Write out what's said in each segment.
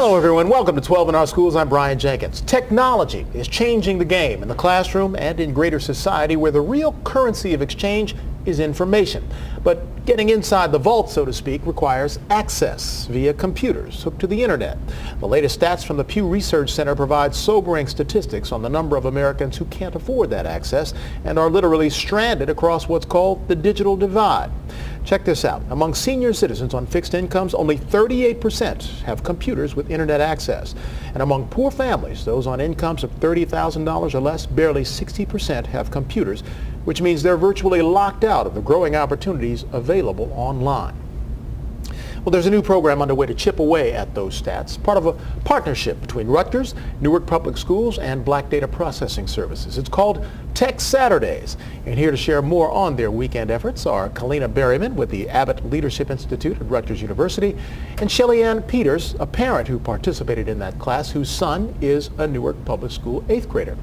Hello everyone, welcome to 12 in Our Schools. I'm Brian Jenkins. Technology is changing the game in the classroom and in greater society where the real currency of exchange is information. But getting inside the vault, so to speak, requires access via computers hooked to the internet. The latest stats from the Pew Research Center provide sobering statistics on the number of Americans who can't afford that access and are literally stranded across what's called the digital divide. Check this out. Among senior citizens on fixed incomes, only 38% have computers with internet access. And among poor families, those on incomes of $30,000 or less, barely 60% have computers, which means they're virtually locked out of the growing opportunities available online. Well, there's a new program underway to chip away at those stats, part of a partnership between Rutgers, Newark Public Schools, and Black Data Processing Services. It's called Tech Saturdays. And here to share more on their weekend efforts are Kaleena Berryman with the Abbott Leadership Institute at Rutgers University, and Shellian Peters, a parent who participated in that class, whose son is a Newark Public School 8th grader.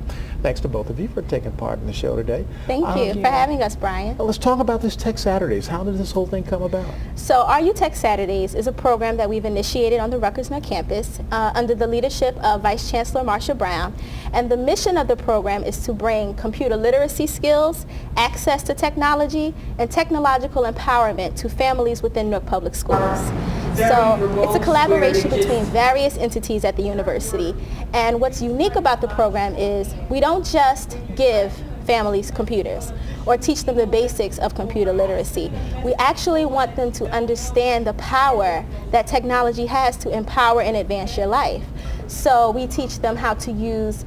Thanks to both of you for taking part in the show today. Thank you for having us, Brian. Well, let's talk about this Tech Saturdays. How did this whole thing come about? So RU Tech Saturdays is a program that we've initiated on the Rutgers Newark campus under the leadership of Vice Chancellor Marsha Brown. And the mission of the program is to bring computer literacy skills, access to technology, and technological empowerment to families within Newark Public Schools. So it's a collaboration between various entities at the university. And what's unique about the program is we don't just give families computers or teach them the basics of computer literacy. We actually want them to understand the power that technology has to empower and advance your life. So we teach them how to use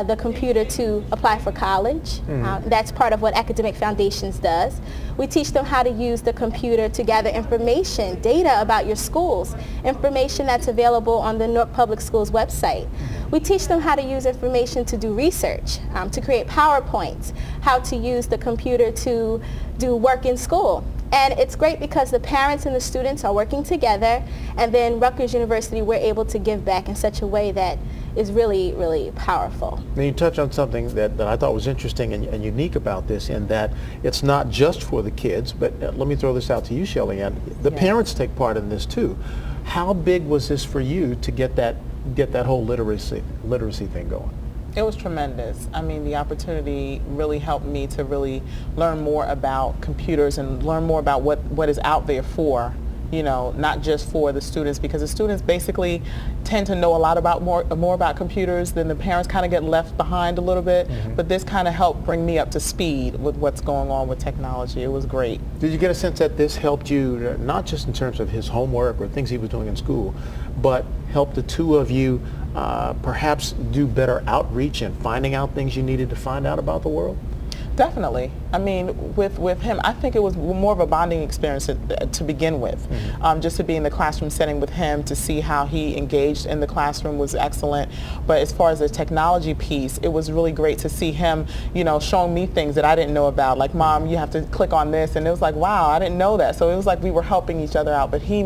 the computer to apply for college. That's part of what Academic Foundations does. We teach them how to use the computer to gather information, data about your schools, information that's available on the Newark Public Schools website. We teach them how to use information to do research, to create PowerPoints, how to use the computer to do work in school. And it's great because the parents and the students are working together, and then Rutgers University, we're able to give back in such a way that is really, really powerful. Now you touched on something that I thought was interesting and unique about this, in that it's not just for the kids, but let me throw this out to you, Shellian. The parents take part in this too. How big was this for you to get that whole literacy thing going? It was tremendous. I mean, the opportunity really helped me to really learn more about computers and learn more about what is out there for, you know, not just for the students, because the students basically tend to know a lot about more about computers than the parents. Kind of get left behind a little bit. But this kind of helped bring me up to speed with what's going on with technology. It was great. Did you get a sense that this helped you, not just in terms of his homework or things he was doing in school, but helped the two of you perhaps do better outreach and finding out things you needed to find out about the world? Definitely. I mean, with him, I think it was more of a bonding experience to begin with. Just to be in the classroom setting with him, to see how he engaged in the classroom was excellent. But as far as the technology piece, it was really great to see him, you know, showing me things that I didn't know about. Like, Mom, you have to click on this. And it was like, wow, I didn't know that. So it was like we were helping each other out, but he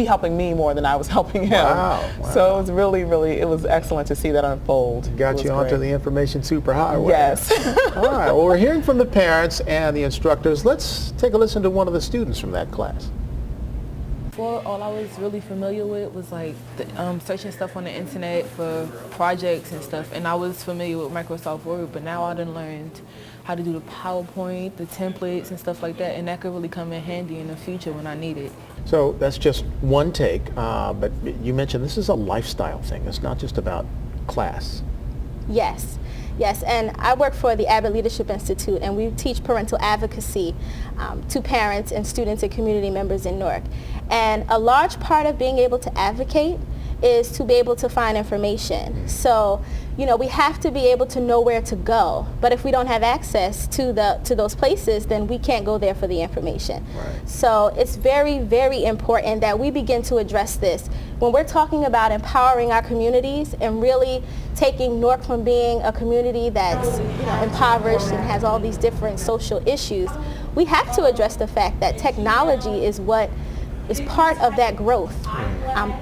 helping me more than I was helping him. Wow. So it was really, it was excellent to see that unfold. Got you onto the information superhighway. Yes. All right. Well, we're hearing from the parents and the instructors. Let's take a listen to one of the students from that class. Before, all I was really familiar with was like searching stuff on the internet for projects and stuff, and I was familiar with Microsoft Word, but now I done learned how to do the PowerPoint, the templates and stuff like that, and that could really come in handy in the future when I need it. So that's just one take, but you mentioned this is a lifestyle thing. It's not just about class. Yes, and I work for the Abbott Leadership Institute, and we teach parental advocacy to parents and students and community members in Newark. And a large part of being able to advocate is to be able to find information. So, you know, we have to be able to know where to go. But if we don't have access to those places, then we can't go there for the information. Right. So it's very, very important that we begin to address this. When we're talking about empowering our communities and really taking Newark from being a community that's, you know, impoverished and has all these different social issues, we have to address the fact that technology is what is part of that growth.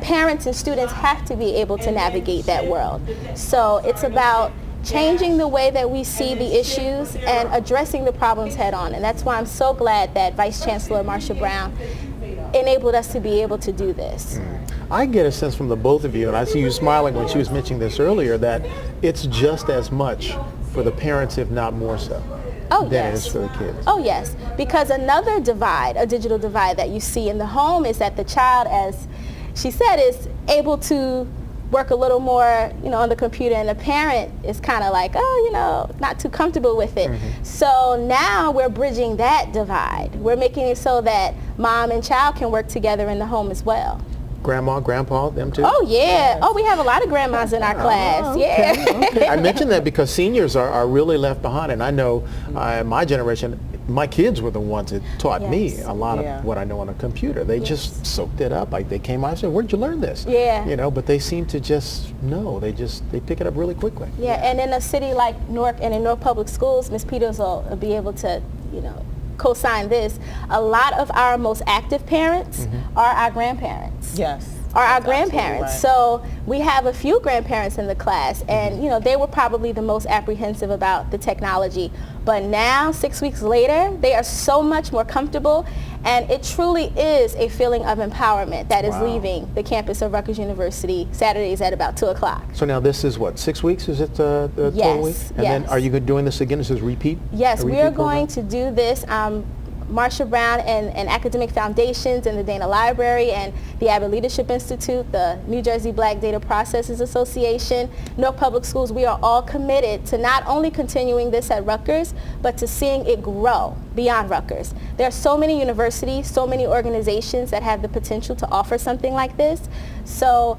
Parents and students have to be able to navigate that world. So it's about changing the way that we see the issues and addressing the problems head on. And that's why I'm so glad that Vice Chancellor Marsha Brown enabled us to be able to do this. I get a sense from the both of you, and I see you smiling when she was mentioning this earlier, that it's just as much for the parents, if not more so, than it is for the kids. Oh, yes. Because another divide, a digital divide that you see in the home is that the child, as she said, is able to work a little more, on the computer, and the parent is kind of like, not too comfortable with it. So now we're bridging that divide. We're making it so that mom and child can work together in the home as well. Grandma, grandpa, them too? Oh, yeah. Yes. Oh, we have a lot of grandmas in our class. Okay, Yeah. okay. I mentioned that because seniors are really left behind, and I know my generation, my kids were the ones that taught me a lot of what I know on a computer. They just soaked it up. Like, they came out and said, "Where'd you learn this?" Yeah. But they seem to just know. They pick it up really quickly. Yeah, and in a city like Newark and in Newark Public Schools, Ms. Peters will be able to, co-sign this. A lot of our most active parents are our grandparents. Yes. Are our grandparents. Right. So we have a few grandparents in the class, and they were probably the most apprehensive about the technology. But now, 6 weeks later, they are so much more comfortable, and it truly is a feeling of empowerment that is leaving the campus of Rutgers University Saturdays at about 2 o'clock. So now this is what, 6 weeks? Is it the total week? And then are you doing this again? This is repeat? Yes, we are going to do this. Marsha Brown and Academic Foundations and the Dana Library and the Abbott Leadership Institute, the New Jersey Black Data Processors Association, Newark Public Schools, we are all committed to not only continuing this at Rutgers, but to seeing it grow beyond Rutgers. There are so many universities, so many organizations that have the potential to offer something like this. So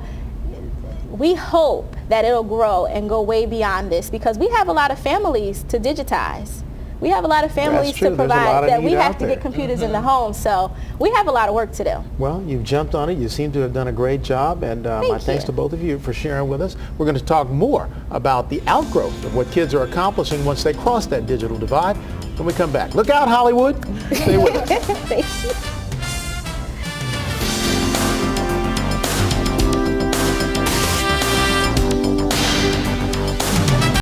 we hope that it'll grow and go way beyond this, because we have a lot of families to digitize. We have a lot of families to provide that we have to get computers in the home, so we have a lot of work to do. Well, you've jumped on it. You seem to have done a great job, and my thanks to both of you for sharing with us. We're going to talk more about the outgrowth of what kids are accomplishing once they cross that digital divide when we come back. Look out, Hollywood. Stay with us. Thank you.